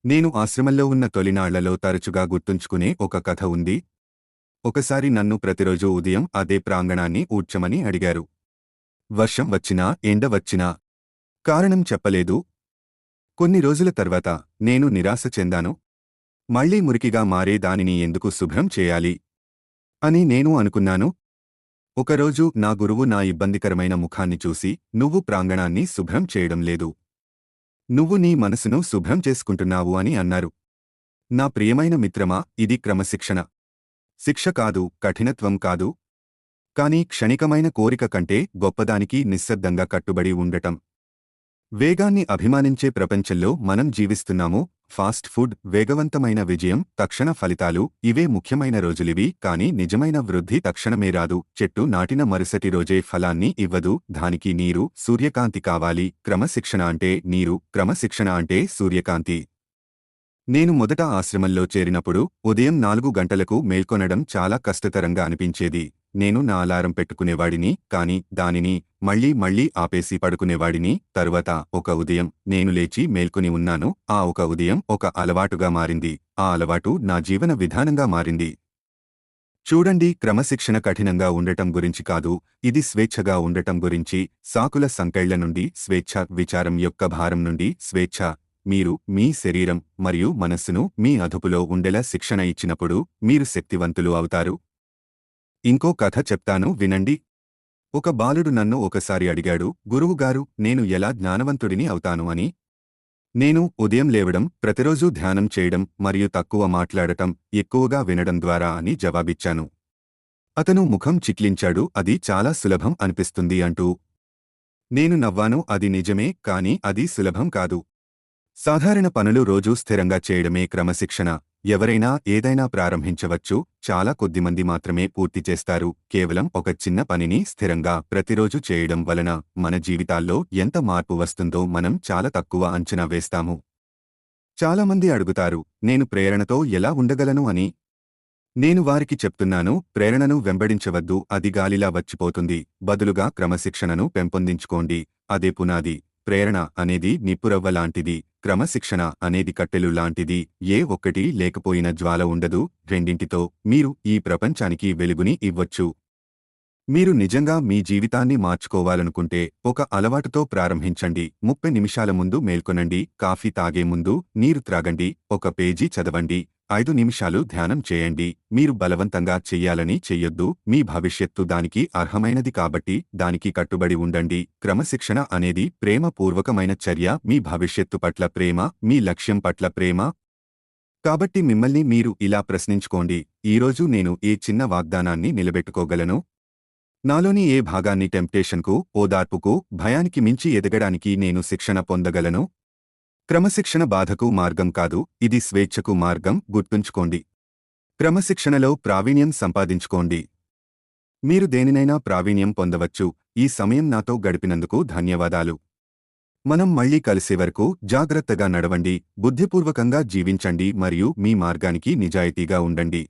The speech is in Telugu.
నేను ఆశ్రమంలో ఉన్న తొలినాళ్లలో తరచుగా గుర్తుంచుకునే ఒక కథ ఉంది. ఒకసారి నన్ను ప్రతిరోజూ ఉదయం అదే ప్రాంగణాన్ని ఊడ్చమని అడిగారు. వర్షం వచ్చినా, ఎండ వచ్చినా కారణం చెప్పలేదు. కొన్ని రోజుల తర్వాత నేను నిరాశ చెందాను. మళ్లీ మురికిగా మారే దానిని ఎందుకు శుభ్రం చేయాలి అని నేను అనుకున్నాను. ఒకరోజు నా గురువు నా ఇబ్బందికరమైన ముఖాన్ని చూసి, "నువ్వు ప్రాంగణాన్ని శుభ్రం చేయడం లేదు. నువ్వు నీ మనసును శుభ్రం చేసుకుంటున్నావు" అని అన్నారు. నా ప్రియమైన మిత్రమా, ఇది క్రమశిక్షణ. శిక్ష కాదు, కఠినత్వం కాదు. కానీ క్షణికమైన కోరిక కంటే గొప్పదానికి నిశ్శబ్దంగా కట్టుబడి ఉండటం. వేగాన్ని అభిమానించే ప్రపంచంలో మనం జీవిస్తున్నాము. ఫాస్ట్ ఫుడ్, వేగవంతమైన విజయం, తక్షణ ఫలితాలు ఇవే ముఖ్యమైన రోజులివి. కానీ నిజమైన వృద్ధి తక్షణమే రాదు. చెట్టు నాటిన మరుసటి రోజే ఫలాన్ని ఇవ్వదు. దానికి నీరు, సూర్యకాంతి కావాలి. క్రమశిక్షణ అంటే నీరు, క్రమశిక్షణ అంటే సూర్యకాంతి. నేను మొదట ఆశ్రమంలో చేరినప్పుడు ఉదయం 4 గంటలకు మేల్కొనడం చాలా కష్టతరంగా అనిపించేది. నేను నా అలారం పెట్టుకునేవాడిని, కాని దానిని మళ్లీ ఆపేసి పడుకునేవాడిని. తరువాత ఒక ఉదయం నేను లేచి మేల్కొని ఉన్నాను. ఆ ఒక ఉదయం ఒక అలవాటుగా మారింది. ఆ అలవాటు నా జీవన విధానంగా మారింది. చూడండి, క్రమశిక్షణ కఠినంగా ఉండటం గురించి కాదు, ఇది స్వేచ్ఛగా ఉండటం గురించి. సాకుల సంకెళ్ల నుండి స్వేచ్ఛ, విచారం యొక్క భారం నుండి స్వేచ్ఛ. మీరు మీ శరీరం మరియు మనస్సును మీ అదుపులో ఉండేలా శిక్షణ ఇచ్చినప్పుడు మీరు శక్తివంతులు అవుతారు. ఇంకో కథ చెప్తాను, వినండి. ఒక బాలుడు నన్ను ఒకసారి అడిగాడు, "గురువుగారు, నేను ఎలా జ్ఞానవంతుడిని అవుతాను" అని. నేను ఉదయం లేవడం, ప్రతిరోజూ ధ్యానం చేయడం మరియు తక్కువ మాట్లాడటం, ఎక్కువగా వినడం ద్వారా అని జవాబిచ్చాను. అతను ముఖం చిట్లించాడు, "అది చాలా సులభం అనిపిస్తుంది" అంటూ. నేను నవ్వాను, "అది నిజమే, కానీ అది సులభం కాదు. సాధారణ పనులు రోజూ స్థిరంగా చేయడమే క్రమశిక్షణ. ఎవరైనా ఏదైనా ప్రారంభించవచ్చు, చాలా కొద్దిమంది మాత్రమే పూర్తి చేస్తారు. కేవలం ఒక చిన్న పనిని స్థిరంగా ప్రతిరోజు చేయడం వలన మన జీవితాల్లో ఎంత మార్పు వస్తుందో మనం చాలా తక్కువ అంచనా వేస్తాము." చాలామంది అడుగుతారు, "నేను ప్రేరణతో ఎలా ఉండగలను" అని. నేను వారికి చెప్తున్నాను, ప్రేరణను వెంబడించవద్దు, అది గాలిలా వచ్చిపోతుంది. బదులుగా క్రమశిక్షణను పెంపొందించుకోండి. అదే పునాది. ప్రేరణ అనేది నిప్పురవ్వ లాంటిది. క్రమశిక్షణ అనేది కట్టెలు లాంటిది. ఏ ఒక్కటి లేకపోయిన జ్వాల ఉండదు. రెండింటితో మీరు ఈ ప్రపంచానికి వెలుగుని ఇవ్వొచ్చు. మీరు నిజంగా మీ జీవితాన్ని మార్చుకోవాలనుకుంటే ఒక అలవాటుతో ప్రారంభించండి. 30 నిమిషాల ముందు మేల్కొనండి. కాఫీ తాగే ముందు నీరు త్రాగండి. ఒక పేజీ చదవండి. 5 నిమిషాలు ధ్యానం చేయండి. మీరు బలవంతంగా చెయ్యాలని చెయ్యొద్దు. మీ భవిష్యత్తు దానికి అర్హమైనది కాబట్టి దానికి కట్టుబడి ఉండండి. క్రమశిక్షణ అనేది ప్రేమపూర్వకమైన చర్య. మీ భవిష్యత్తు పట్ల ప్రేమ, మీ లక్ష్యం పట్ల ప్రేమ. కాబట్టి మిమ్మల్ని మీరు ఇలా ప్రశ్నించుకోండి, ఈరోజు నేను ఏ చిన్న వాగ్దానాన్ని నిలబెట్టుకోగలను? నాలోని ఏ భాగాన్ని టెంప్టేషన్కు, ఓదార్పుకు, భయానికి మించి ఎదగడానికి నేను శిక్షణ పొందగలను? క్రమశిక్షణ బాధకు మార్గం కాదు, ఇది స్వేచ్ఛకు మార్గం. గుర్తుంచుకోండి. క్రమశిక్షణలో ప్రావీణ్యం సంపాదించుకోండి. మీరు దేనినైనా ప్రావీణ్యం పొందవచ్చు. ఈ సమయం నాతో గడిపినందుకు ధన్యవాదాలు. మనం మళ్లీ కలిసే వరకు జాగ్రత్తగా నడవండి, బుద్ధిపూర్వకంగా జీవించండి మరియు మీ మార్గానికి నిజాయితీగా ఉండండి.